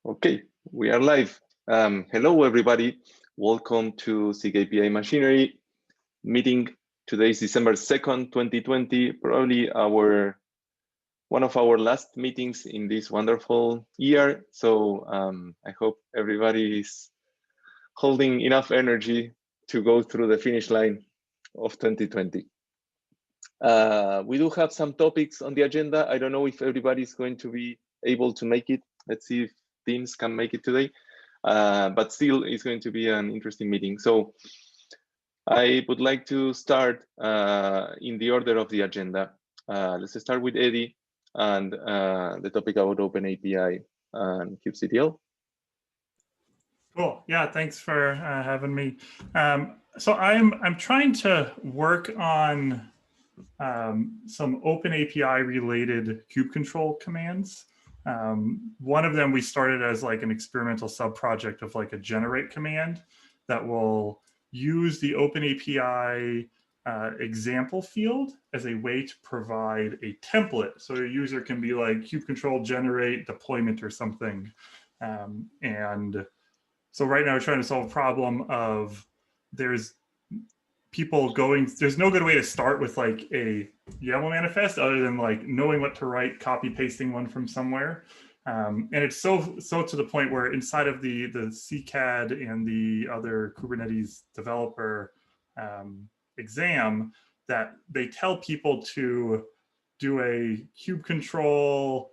Okay, we are live. Hello, everybody. Welcome to SIG API Machinery meeting. Today is December 2nd, 2020, probably one of our last meetings in this wonderful year. So I hope everybody is holding enough energy to go through the finish line of 2020. We do have some topics on the agenda. I don't know if everybody is going to be able to make it. Let's see if Teams can make it today, but still it's going to be an interesting meeting. So I would like to start in the order of the agenda. Let's start with Eddie and the topic about OpenAPI and kubectl. Cool. Yeah, thanks for having me. So I'm trying to work on some OpenAPI related kubectl commands. One of them we started as like an experimental sub-project of like a generate command that will use the OpenAPI example field as a way to provide a template. So a user can be like kubectl generate deployment or something. And so right now we're trying to solve a problem of there's no good way to start with like a YAML manifest other than like knowing what to write, copy pasting one from somewhere. And it's so to the point where inside of the CCAD and the other Kubernetes developer exam that they tell people to do a kubectl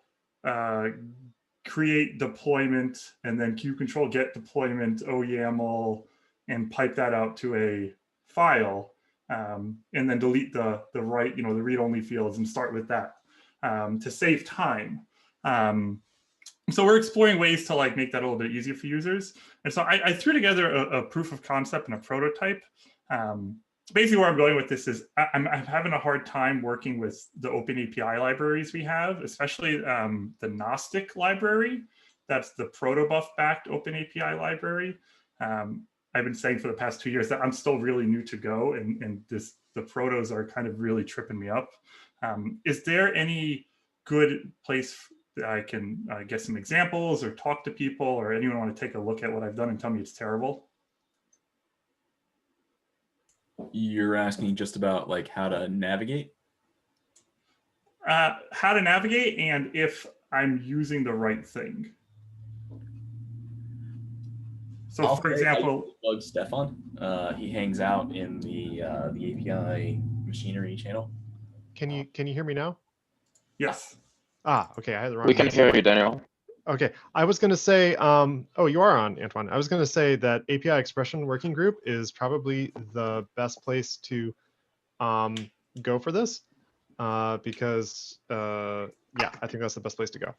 create deployment and then kubectl get deployment OYAML and pipe that out to a file and then delete the read-only fields and start with that to save time. So we're exploring ways to like make that a little bit easier for users. And so I threw together a proof of concept and a prototype. Basically where I'm going with this is I'm having a hard time working with the OpenAPI libraries we have, especially the Gnostic library. That's the protobuf backed OpenAPI library. I've been saying for the past 2 years that I'm still really new to Go and the protos are kind of really tripping me up. Is there any good place that I can get some examples or talk to people or anyone want to take a look at what I've done and tell me it's terrible? You're asking just about like how to navigate? How to navigate and if I'm using the right thing. So for example, plug Stefan. He hangs out in the API Machinery channel. Can you hear me now? Yes. Ah, okay. I had the wrong. We can hear you, Daniel. Okay, I was going to say, oh, you are on, Antoine. I was going to say that API Expression Working Group is probably the best place to go for this because, yeah, I think that's the best place to go.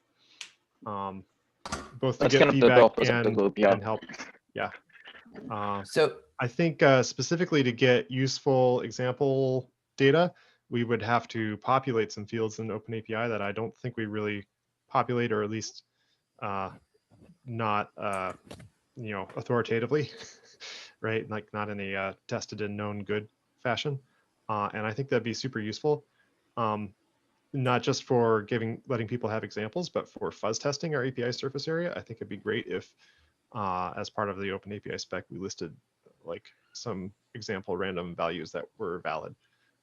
Both to get feedback and help. Yeah. So I think specifically to get useful example data, we would have to populate some fields in OpenAPI that I don't think we really populate, or at least not authoritatively, right? Like not in a tested and known good fashion. And I think that'd be super useful, not just for letting people have examples, but for fuzz testing our API surface area. I think it'd be great if, as part of the OpenAPI spec, we listed like some example random values that were valid,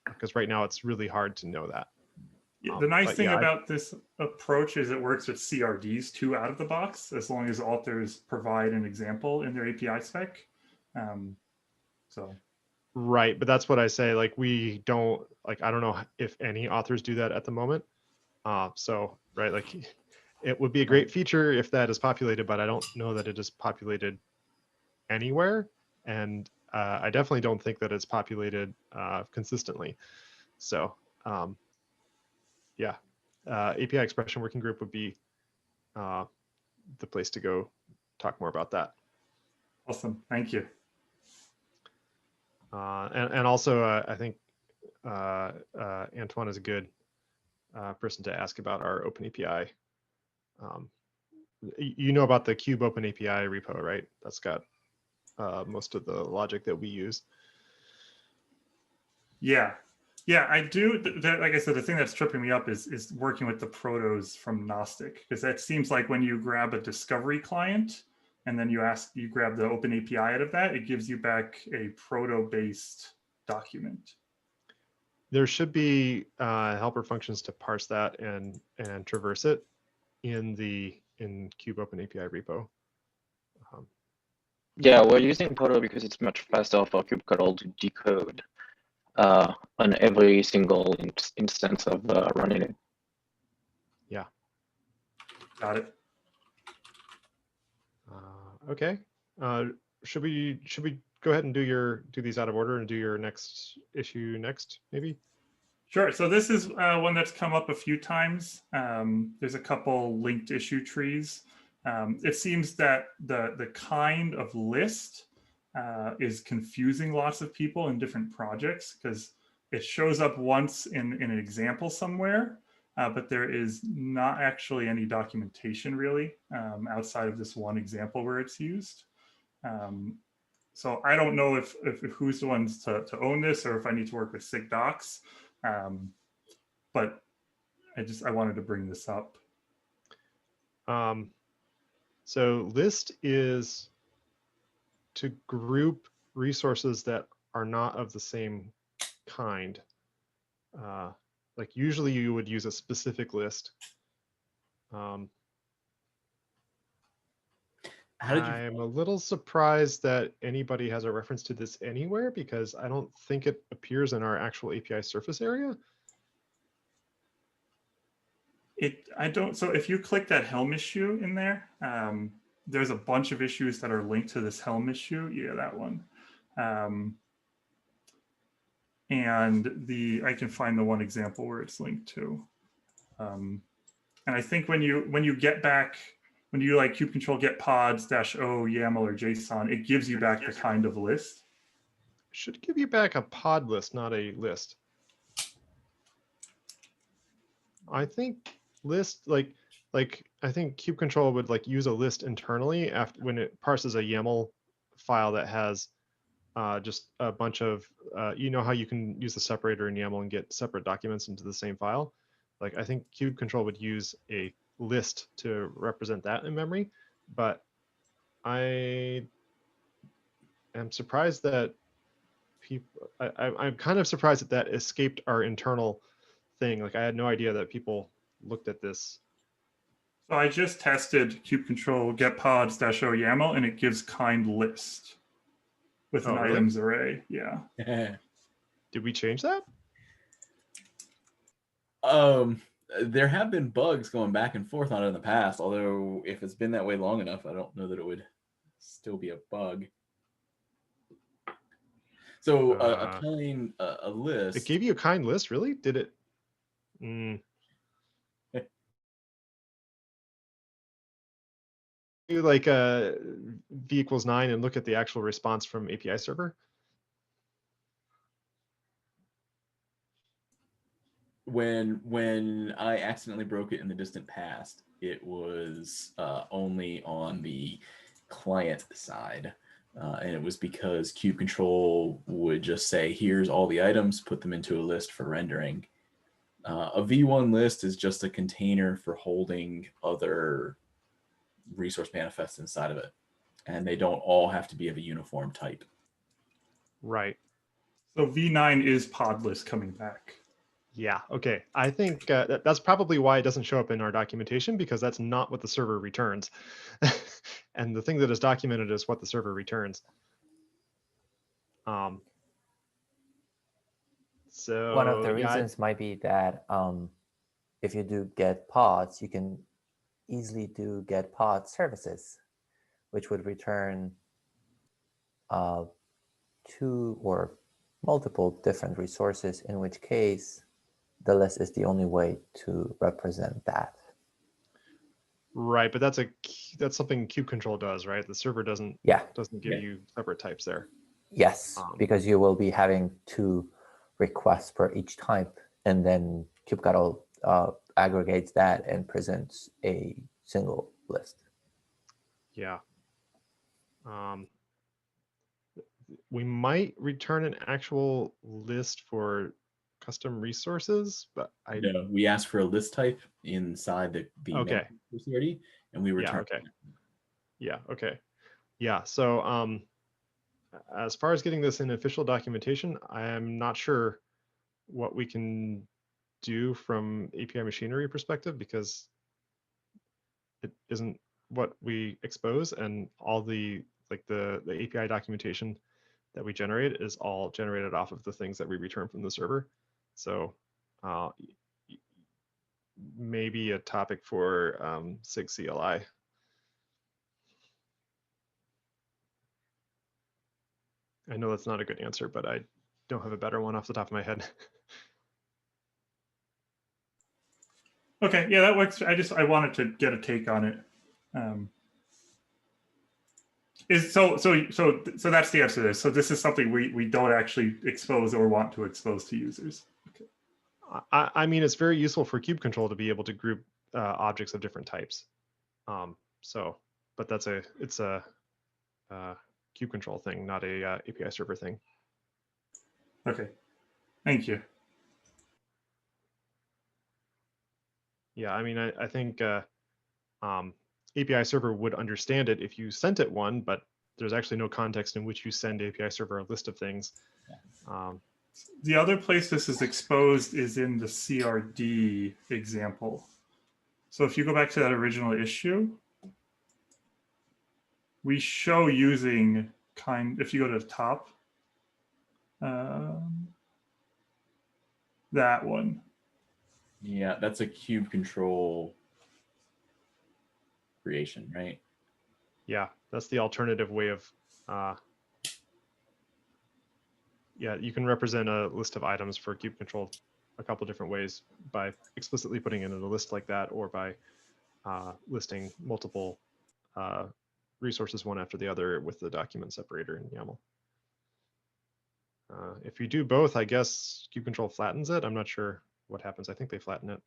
because right now it's really hard to know that. Yeah, the nice thing about this approach is it works with CRDs too out of the box, as long as authors provide an example in their API spec. Right, but that's what I say. Like we don't I don't know if any authors do that at the moment. So right, like it would be a great feature if that is populated, but I don't know that it is populated anywhere, and I definitely don't think that it's populated consistently. So. Yeah, API Expression Working Group would be the place to go talk more about that. Awesome, thank you. And also, I think Antoine is a good person to ask about our OpenAPI. You know about the Kube OpenAPI repo, right? That's got most of the logic that we use. Yeah. Yeah, I do. Like I said, the thing that's tripping me up is working with the protos from Gnostic, because that seems like when you grab a discovery client and then you grab the OpenAPI out of that, it gives you back a proto-based document. There should be helper functions to parse that and traverse it in Kube OpenAPI repo. Yeah, we're using proto because it's much faster for kubectl to decode on every single instance of running it. Yeah. Got it. Okay. Should we go ahead and do these out of order and do your next issue next, maybe? Sure. So this is one that's come up a few times. There's a couple linked issue trees. It seems that the kind of list is confusing lots of people in different projects, because it shows up once in an example somewhere, but there is not actually any documentation really outside of this one example where it's used. So I don't know if who's the ones to own this, or if I need to work with SIG docs. But I wanted to bring this up. So list is to group resources that are not of the same kind. Like usually you would use a specific list. I'm a little surprised that anybody has a reference to this anywhere, because I don't think it appears in our actual API surface area. So if you click that Helm issue in there, there's a bunch of issues that are linked to this Helm issue. Yeah, that one. And I can find the one example where it's linked to. And I think when you get back, when you like kubectl get pods -o YAML or JSON, it gives you back the kind of list. It should give you back a pod list, not a list. I think list, like I think kubectl would like use a list internally after when it parses a YAML file that has just a bunch of you know how you can use the separator in YAML and get separate documents into the same file. Like I think kubectl would use a list to represent that in memory, but I am surprised that people. I'm kind of surprised that escaped our internal thing. Like I had no idea that people looked at this. So I just tested kubectl get pods -o YAML, and it gives kind list with an really? items array. Yeah. Did we change that? There have been bugs going back and forth on it in the past, although if it's been that way long enough, I don't know that it would still be a bug. So a list. It gave you a kind list, really? Did it? You like v = 9 and look at the actual response from API server? When I accidentally broke it in the distant past, it was only on the client side. And it was because kubectl would just say, here's all the items, put them into a list for rendering. A v1 list is just a container for holding other resource manifests inside of it. And they don't all have to be of a uniform type. Right. So v9 is pod list coming back. Yeah, okay. I think that's probably why it doesn't show up in our documentation, because that's not what the server returns. And the thing that is documented is what the server returns. So one of the reasons might be that if you do get pods, you can easily do get pod services, which would return 2 or multiple different resources, in which case the list is the only way to represent that. Right, but that's something kubectl does, right? The server doesn't give you separate types there. Yes, because you will be having 2 requests per each type, and then kubectl aggregates that and presents a single list. Yeah. We might return an actual list for custom resources, but I No, we asked for a list type inside the okay. already, and we returned. Yeah, okay. Yeah, okay. Yeah, so as far as getting this in official documentation, I am not sure what we can do from API machinery perspective, because it isn't what we expose, and all the the API documentation that we generate is all generated off of the things that we return from the server. So maybe a topic for SIG CLI. I know that's not a good answer, but I don't have a better one off the top of my head. Okay, yeah, that works. I wanted to get a take on it. So that's the answer to this. So this is something we don't actually expose or want to expose to users. Okay. I mean, it's very useful for kubectl to be able to group objects of different types. But it's a kubectl thing, not a API server thing. Okay, thank you. Yeah, I mean, I think API server would understand it if you sent it one, but there's actually no context in which you send API server a list of things. The other place this is exposed is in the CRD example. So if you go back to that original issue, we show using if you go to the top, that one. Yeah, that's a kubectl creation, right? Yeah, that's the alternative way of, yeah, you can represent a list of items for kubectl a couple different ways, by explicitly putting it in a list like that, or by listing multiple resources one after the other with the document separator in YAML. If you do both, I guess kubectl flattens it. I'm not sure what happens. I think they flatten it.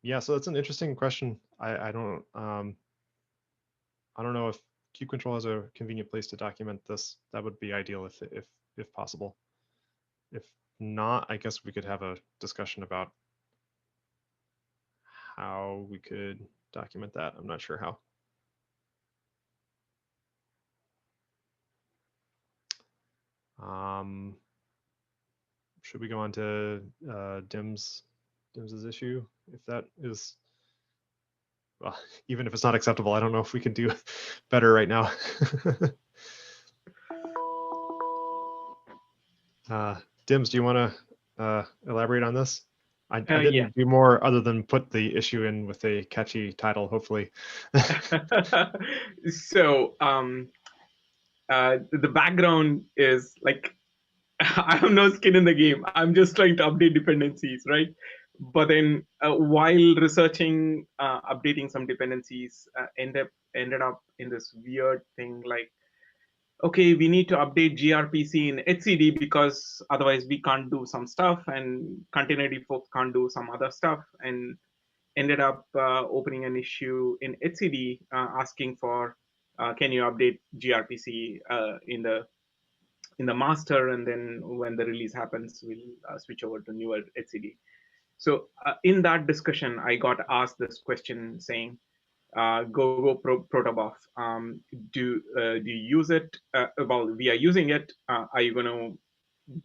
Yeah, so that's an interesting question. I don't know if kubectl has a convenient place to document this. That would be ideal if possible. If not, I guess we could have a discussion about how we could document that. I'm not sure how. Should we go on to Dim's issue? If that is, well, even if it's not acceptable, I don't know if we can do better right now. Dims, do you want to elaborate on this? I didn't do more other than put the issue in with a catchy title, hopefully. So the background is like, I have no skin in the game. I'm just trying to update dependencies, right? But then while researching, updating some dependencies, ended up in this weird thing like, okay, we need to update gRPC in etcd because otherwise we can't do some stuff, and containerd folks can't do some other stuff, and ended up opening an issue in etcd asking for, can you update gRPC in the master, and then when the release happens, we'll switch over to newer etcd. So in that discussion, I got asked this question saying, GoGoProtobuf, do you use it? Well, we are using it. Are you going to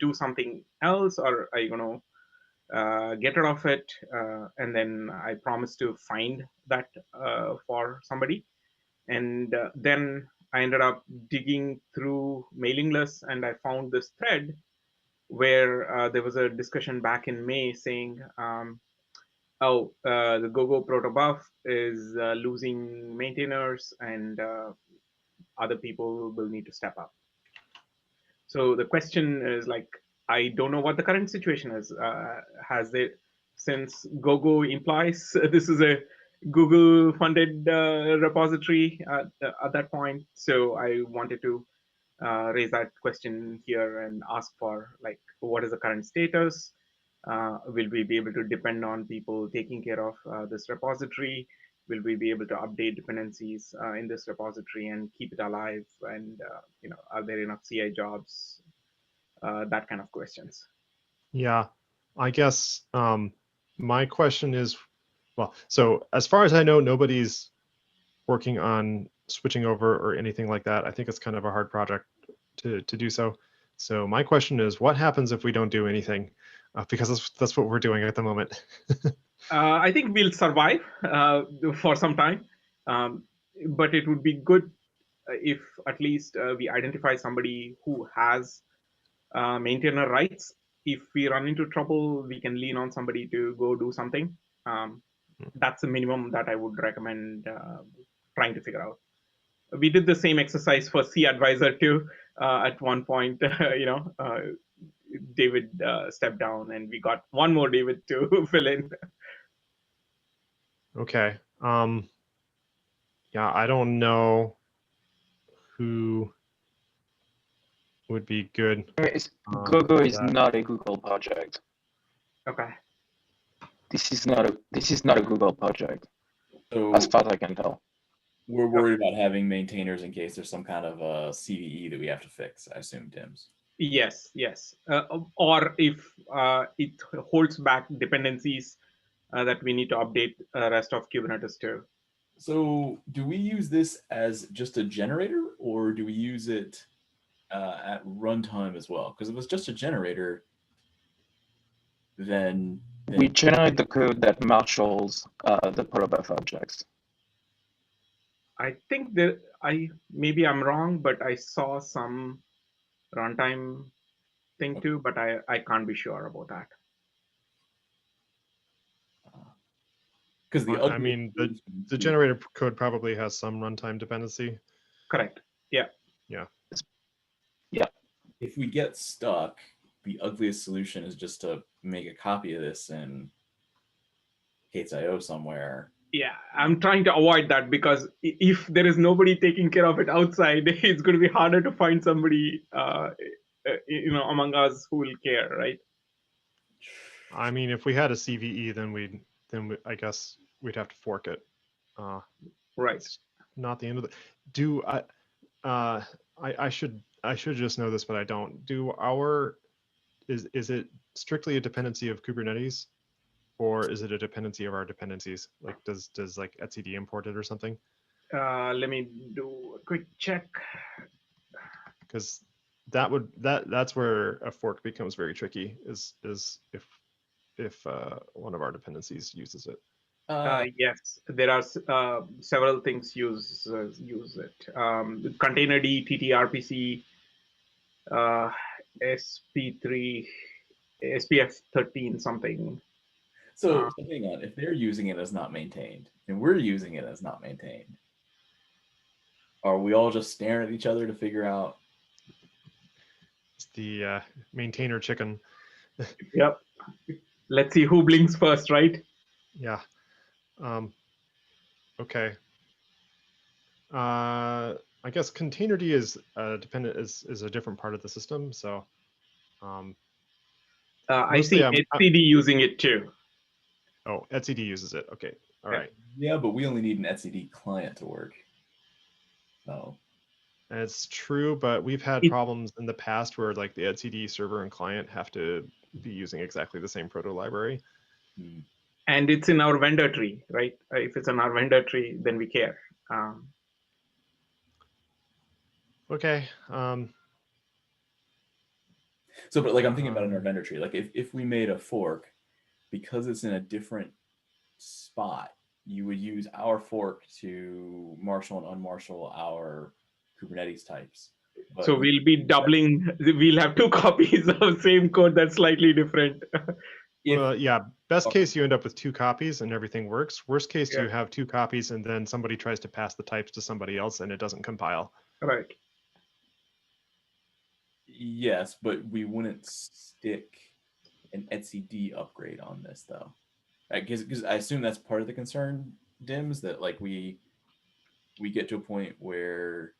do something else, or are you going to get rid of it? And then I promised to find that for somebody. And then I ended up digging through mailing lists, and I found this thread where there was a discussion back in May saying, the GoGoProtobuf is losing maintainers, and other people will need to step up. So the question is like, I don't know what the current situation is. Since Gogo implies this is a Google funded repository at that point. So I wanted to raise that question here and ask for like, what is the current status? Will we be able to depend on people taking care of this repository? will we be able to update dependencies in this repository and keep it alive? And are there enough CI jobs? That kind of questions. Yeah, I guess my question is, well, so as far as I know, nobody's working on switching over or anything like that. I think it's kind of a hard project to do so. So my question is, what happens if we don't do anything? Because that's what we're doing at the moment. I think we'll survive for some time, but it would be good if at least we identify somebody who has maintainer rights. If we run into trouble, we can lean on somebody to go do something. That's the minimum that I would recommend trying to figure out. We did the same exercise for C Advisor too. At one point, David stepped down, and we got one more David to fill in. Okay. Yeah, I don't know who would be good. Gogo is that. not a Google project. Okay. This is not a Google project, So as far as I can tell. we're worried about having maintainers in case there's some kind of a CVE that we have to fix, I assume, Dims. Yes. Or if it holds back dependencies that we need to update rest of Kubernetes too. So do we use this as just a generator, or do we use it at runtime as well? Because if it's just a generator, then We generate the code that marshals the protobuf objects. I think that maybe I'm wrong, but I saw some runtime thing too, but I can't be sure about that. because I mean, the generator code probably has some runtime dependency. Correct. Yeah. If we get stuck, the ugliest solution is just to make a copy of this in Kate's.io somewhere. Yeah, I'm trying to avoid that, because if there is nobody taking care of it outside, it's going to be harder to find somebody, among us who will care, right? I mean, if we had a CVE, then I guess we'd have to fork it. Right. It's not the end of the. I should just know this, but I don't. Is it strictly a dependency of Kubernetes, or is it a dependency of our dependencies? Like, does like etcd import it or something? Let me do a quick check. Because that's where a fork becomes very tricky. Is if one of our dependencies uses it. Yes, there are several things use it. Containerd, TTRPC, SP3, SPF13 something. So hang on, if they're using it as not maintained and we're using it as not maintained, are we all just staring at each other to figure out? It's the maintainer chicken. Yep. Let's see who blinks first, right? Yeah. Okay. I guess containerd is is a different part of the system. So I see etcd using it too. Oh, etcd uses it. Okay. All right. Yeah, but we only need an etcd client to work. So it's true, but we've had problems in the past where like the etcd server and client have to be using exactly the same proto library. And it's in our vendor tree, right? If it's in our vendor tree, then we care. Okay. So, but like I'm thinking about in our vendor tree, like if we made a fork, because it's in a different spot, you would use our fork to marshal and unmarshal our Kubernetes types. But so we'll be doubling, we'll have two copies of same code that's slightly different. Yeah, best case you end up with two copies and everything works. Worst case Yeah. you have two copies and then somebody tries to pass the types to somebody else and it doesn't compile. Right. Yes, but we wouldn't stick an etcd upgrade on this though. Because I assume that's part of the concern, Dims, that like we get to a point where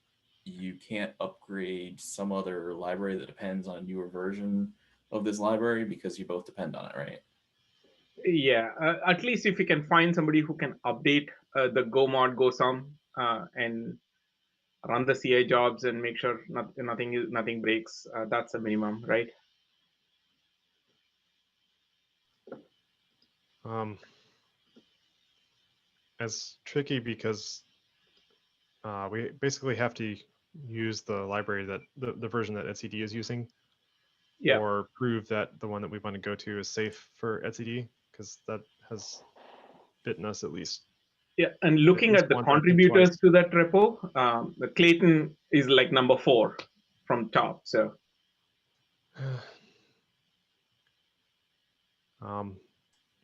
you can't upgrade some other library that depends on a newer version of this library because you both depend on it, right? Yeah, at least if we can find somebody who can update the go mod go sum and run the CI jobs and make sure nothing breaks. That's a minimum, right? It's tricky because we basically have to use the library that the version that etcd is using, Yeah. or prove that the one that we want to go to is safe for etcd, because that has bitten us at least. Yeah, and looking at the once, I think contributors twice. to that repo, the Clayton is like number 4 from top. So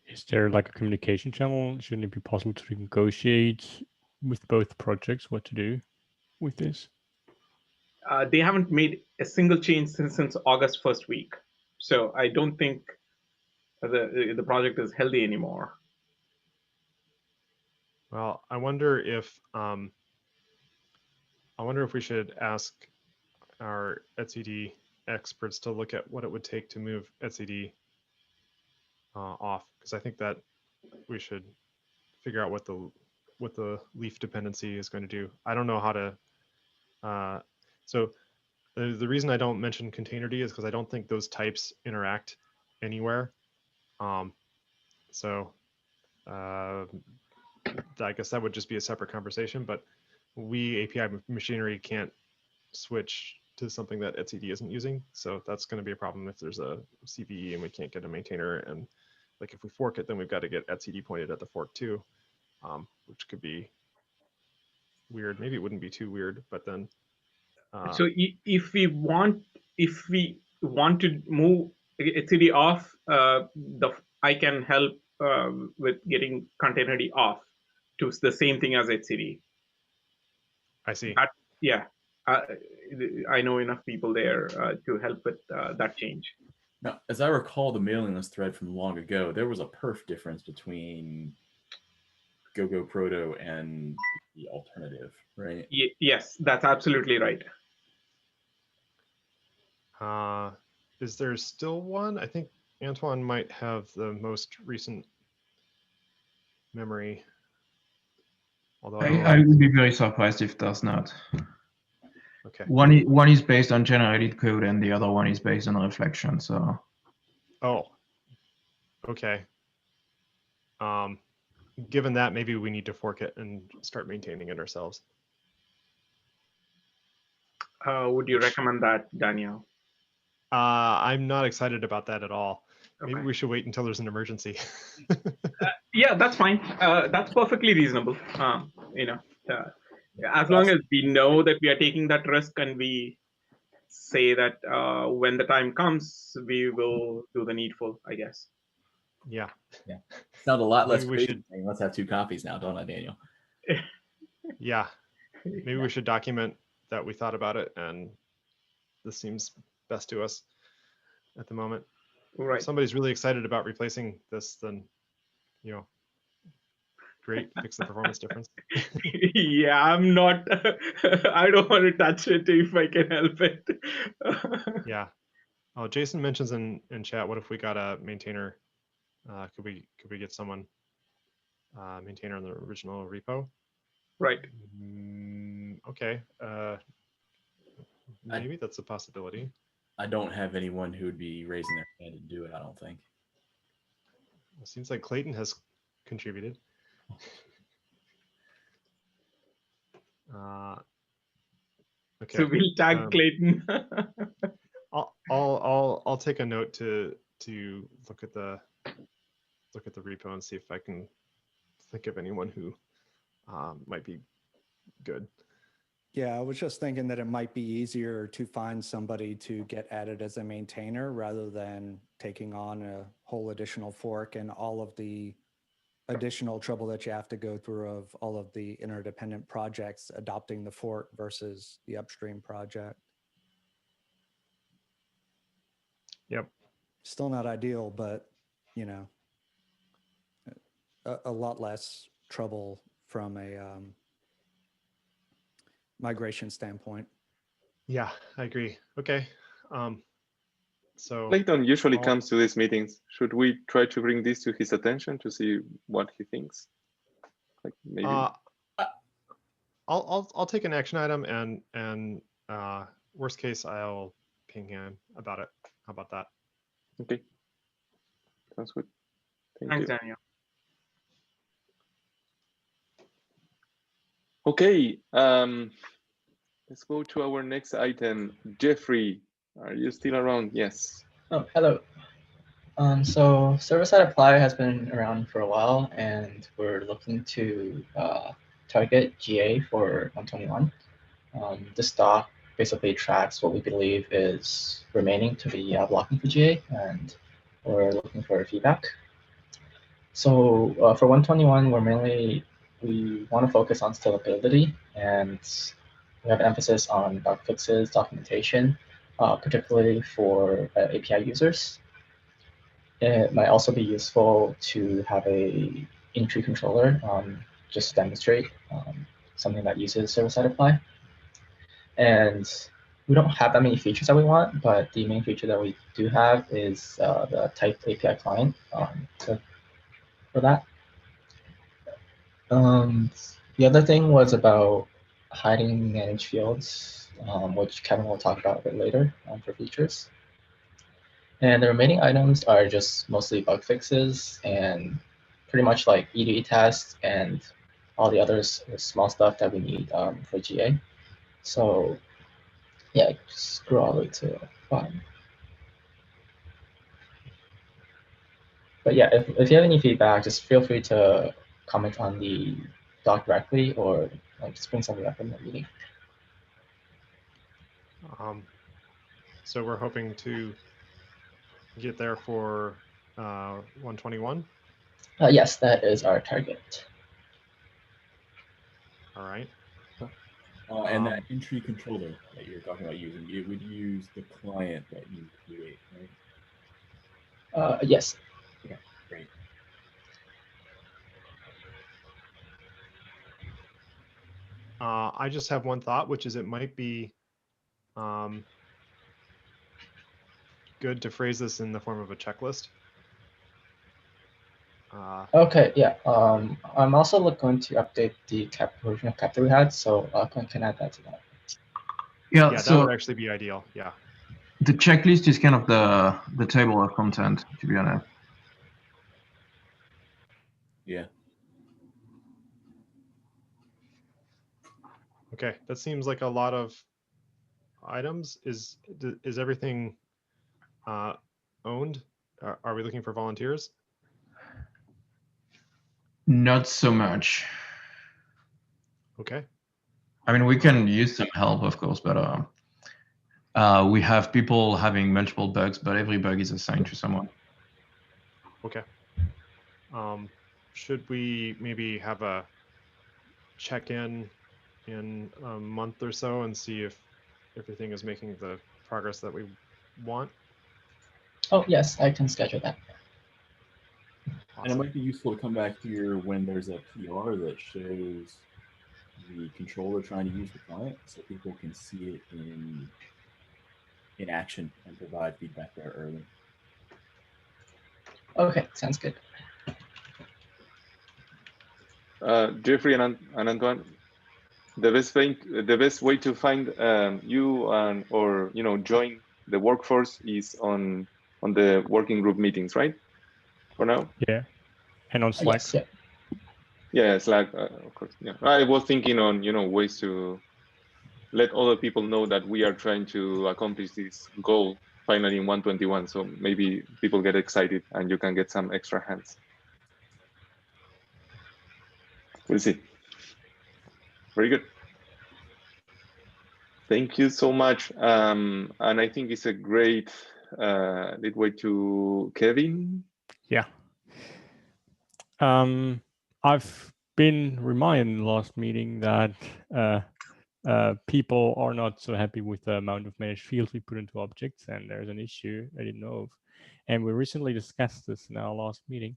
Is there like a communication channel? Shouldn't it be possible to negotiate with both projects what to do with this? they haven't made a single change since August first week. So I don't think the project is healthy anymore. Well, I wonder if we should ask our etcd experts to look at what it would take to move etcd off, because I think that we should figure out what the leaf dependency is going to do. I don't know how to. So the reason I don't mention containerd is because I don't think those types interact anywhere. So I guess that would just be a separate conversation. But we API machinery can't switch to something that etcd isn't using. So that's going to be a problem if there's a CVE and we can't get a maintainer. And like if we fork it, then we've got to get etcd pointed at the fork too, which could be weird. Maybe it wouldn't be too weird, but then. So if we want to move etcd off, I can help with getting containerd off to the same thing as etcd. I see. Yeah, I know enough people there to help with that change. Now, as I recall the mailing list thread from long ago, there was a perf difference between GoGoProto and the alternative, right? Yes, that's absolutely right. Is there still one? I think Antoine might have the most recent memory. Although I would be very surprised if there's not. Okay. One is based on generated code and the other one is based on reflection. So. Oh. Okay. Given that, maybe we need to fork it and start maintaining it ourselves. Would you recommend that, Daniel? I'm not excited about that at all. Okay. Maybe we should wait until there's an emergency. Yeah, that's fine. That's perfectly reasonable. As long as we know that we are taking that risk and we say that when the time comes, we will do the needful, I guess. Yeah. Yeah. Sound a lot less Maybe we crazy should. saying, let's have 2 copies now, don't I, Daniel? Yeah. Maybe we should document that we thought about it and this seems best to us at the moment. Right. If somebody's really excited about replacing this, then, great, fix the performance difference. Yeah, I'm not, I don't want to touch it if I can help it. Yeah. Oh, Jason mentions in chat, what if we got a maintainer? Could we get someone maintainer on the original repo? Right. Okay. Maybe that's a possibility. I don't have anyone who would be raising their hand to do it, I don't think. It seems like Clayton has contributed. Okay. So we'll tag Clayton. I'll take a note to look at the repo and see if I can think of anyone who might be good. Yeah, I was just thinking that it might be easier to find somebody to get added as a maintainer rather than taking on a whole additional fork and all of the additional trouble that you have to go through of all of the interdependent projects adopting the fork versus the upstream project. Yep. Still not ideal, but a lot less trouble from a migration standpoint. Yeah, I agree. Okay. So Clayton usually comes to these meetings. Should we try to bring this to his attention to see what he thinks? Like maybe. I'll take an action item and worst case I'll ping him about it. How about that? Okay. Sounds good. Thank Thanks, you. Daniel. Okay. Let's go to our next item. Jeffrey, are you still around? Yes. Oh, hello. So server-side apply has been around for a while, and we're looking to target GA for 121. This doc basically tracks what we believe is remaining to be blocking for GA, and we're looking for feedback. So for 121, we want to focus on scalability, and we have emphasis on bug fixes, documentation, particularly for API users. It might also be useful to have a in-tree controller, just to demonstrate something that uses server-side apply. And we don't have that many features that we want, but the main feature that we do have is the typed API client for that. The other thing was about hiding managed fields, which Kevin will talk about a bit later for features. And the remaining items are just mostly bug fixes and pretty much like EDA tests and all the other small stuff that we need for GA. So yeah, just scroll all the way to the bottom. But yeah, if you have any feedback, just feel free to comment on the doc directly or like just bring something up in the meeting. So we're hoping to get there for 121. Yes, that is our target. All right. And that in-tree controller that you're talking about using, it would use the client that you create, right? Yes. Okay, great. I just have one thought, which is it might be good to phrase this in the form of a checklist. Okay, yeah. I'm also going to update the version of cap that we had, so I can add that to that. Yeah, so that would actually be ideal. Yeah. the checklist is kind of the table of content, to be honest. Yeah. Okay, that seems like a lot of items. Is everything owned? Are we looking for volunteers? Not so much. Okay. I mean, we can use some help, of course, but we have people having multiple bugs, but every bug is assigned to someone. Okay. Should we maybe have a check-in in a month or so and see if everything is making the progress that we want? Oh, yes, I can schedule that. Awesome. And it might be useful to come back here when there's a PR that shows the controller trying to use the client so people can see it in action and provide feedback there early. Okay, sounds good. Jeffrey and Antoine, the best way to find you or join the workforce is on the working group meetings, right? For now. Yeah, and on Slack. Yes, yeah. Yeah, Slack, of course. Yeah, I was thinking on ways to let other people know that we are trying to accomplish this goal finally in 121. So maybe people get excited and you can get some extra hands. We'll see. Very good. Thank you so much. And I think it's a great lead way to Kevin. Yeah. I've been reminded in the last meeting that people are not so happy with the amount of managed fields we put into objects, and there's an issue I didn't know of. And we recently discussed this in our last meeting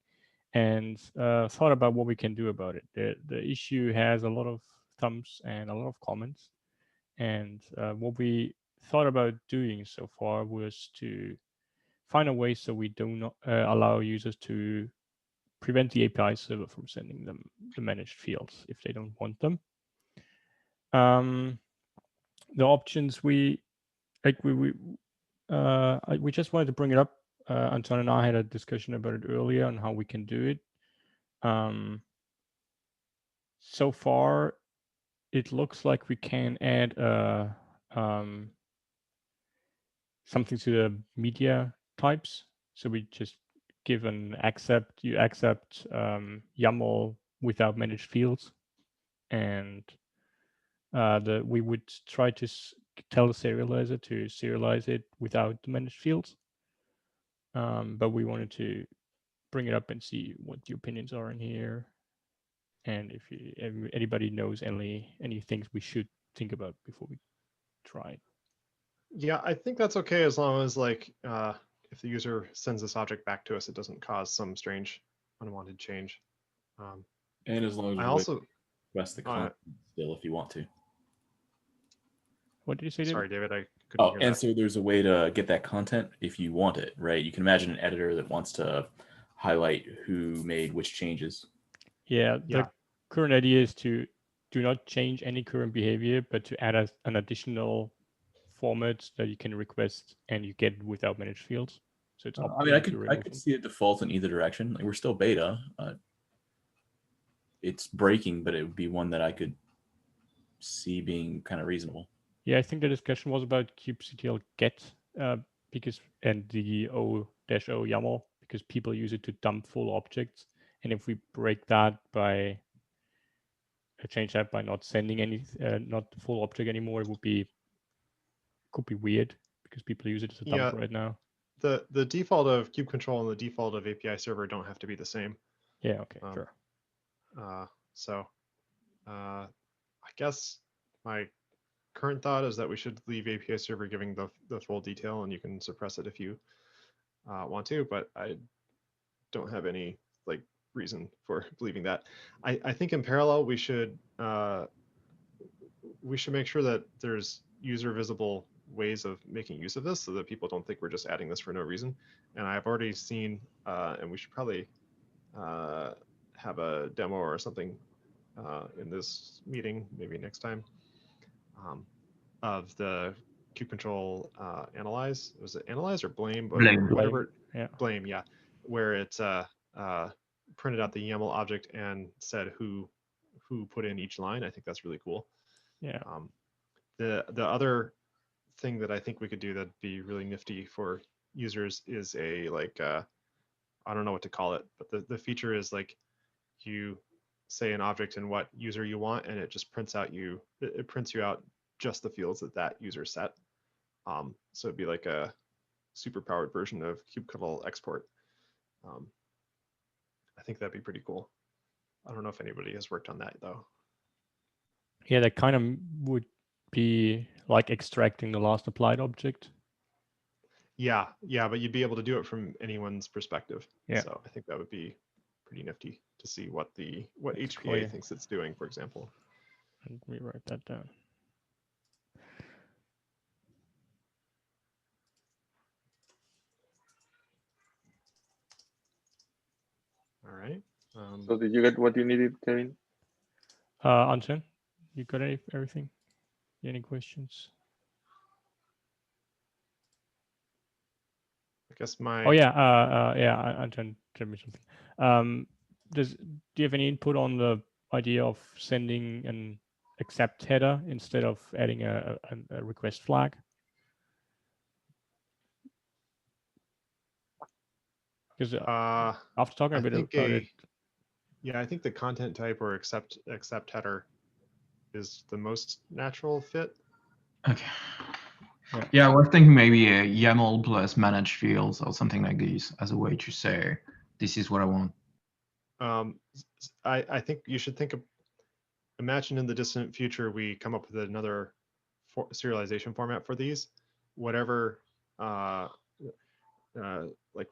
and thought about what we can do about it. The issue has a lot of thumbs and a lot of comments. And what we thought about doing so far was to find a way so we do not allow users to prevent the API server from sending them the managed fields if they don't want them. The options we just wanted to bring it up. Anton and I had a discussion about it earlier on how we can do it. So far, it looks like we can add something to the media types. So we just give an accept, you accept YAML without managed fields. And we would try to tell the serializer to serialize it without the managed fields. But we wanted to bring it up and see what the opinions are in here. And if anybody knows any things we should think about before we try it. Yeah, I think that's okay as long as like if the user sends this object back to us, it doesn't cause some strange unwanted change. And as long as I you also request the content still if you want to. What did you say? Sorry, David, I couldn't hear and that. so there's a way to get that content if you want it, right? You can imagine an editor that wants to highlight who made which changes. Yeah, the current idea is to do not change any current behavior, but to add an additional format that you can request and you get without managed fields. So it's I mean, I could see it default in either direction. Like, we're still beta. It's breaking, but it would be one that I could see being kind of reasonable. Yeah, I think the discussion was about kubectl get because and the O-O YAML because people use it to dump full objects, and if we break that by change that by not sending any not the full object anymore, it could be weird because people use it as a dump right now. The default of kubectl and the default of API server don't have to be the same. Yeah. Okay. Sure. So I guess my current thought is that we should leave API server giving the full detail, and you can suppress it if you want to, but I don't have any like reason for believing that. I think in parallel we should make sure that there's user visible ways of making use of this so that people don't think we're just adding this for no reason. And I've already seen, and we should probably have a demo or something in this meeting, maybe next time, of the kubectl analyze. Was it analyze or blame? Blame. Whatever. Yeah. Blame. Yeah. Where it printed out the YAML object and said who put in each line. I think that's really cool. Yeah. The other thing that I think we could do that'd be really nifty for users is a I don't know what to call it, but the feature is like you say an object and what user you want, and it just prints out it prints you out just the fields that user set. So it'd be like a super powered version of kubectl export. I think that'd be pretty cool. I don't know if anybody has worked on that though. Yeah, that kind of would be like extracting the last applied object. Yeah, but you'd be able to do it from anyone's perspective. Yeah. So I think that would be pretty nifty to see what HPA thinks it's doing, for example. Let me write that down. All right. So did you get what you needed, Kevin? Anton, you got everything? Any questions? I guess my. Oh yeah, Anton, tell me something. Do you have any input on the idea of sending an accept header instead of adding a request flag? Because after talking a bit about it. Yeah, I think the content type or accept header is the most natural fit. Okay. Yeah, I was thinking maybe a YAML plus managed fields or something like this as a way to say, this is what I want. I think you should imagine in the distant future, we come up with another serialization format for these, whatever, like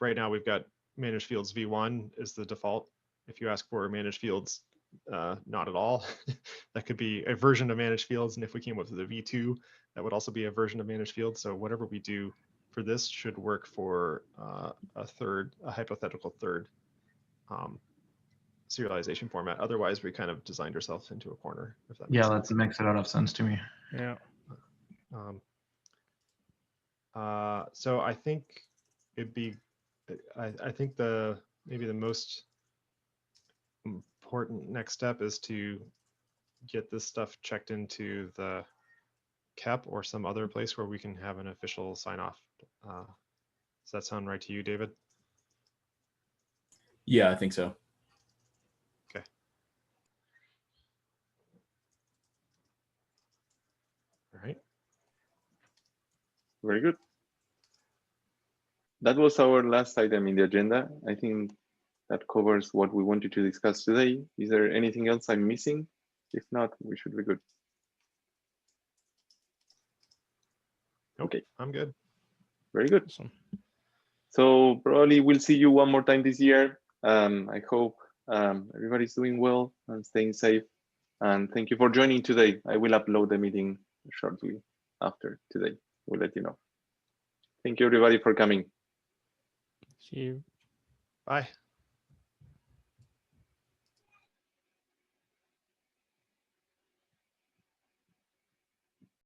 right now we've got managed fields v1 is the default. If you ask for managed fields, not at all, that could be a version of managed fields. And if we came up with a v2, that would also be a version of managed fields. So whatever we do for this should work for a hypothetical third. serialization format. Otherwise, we kind of designed ourselves into a corner. If that Yeah, makes that makes a lot of sense to me. Yeah. So I think it'd be, I think maybe the most important next step is to get this stuff checked into the KEP or some other place where we can have an official sign off. Does that sound right to you, David? Yeah, I think so. Okay. All right. Very good. That was our last item in the agenda. I think that covers what we wanted to discuss today. Is there anything else I'm missing? If not, we should be good. Okay, I'm good. Very good. Awesome. So probably we'll see you one more time this year. I hope everybody's doing well and staying safe. And thank you for joining today. I will upload the meeting shortly after today. We'll let you know. Thank you everybody for coming. See you. Bye.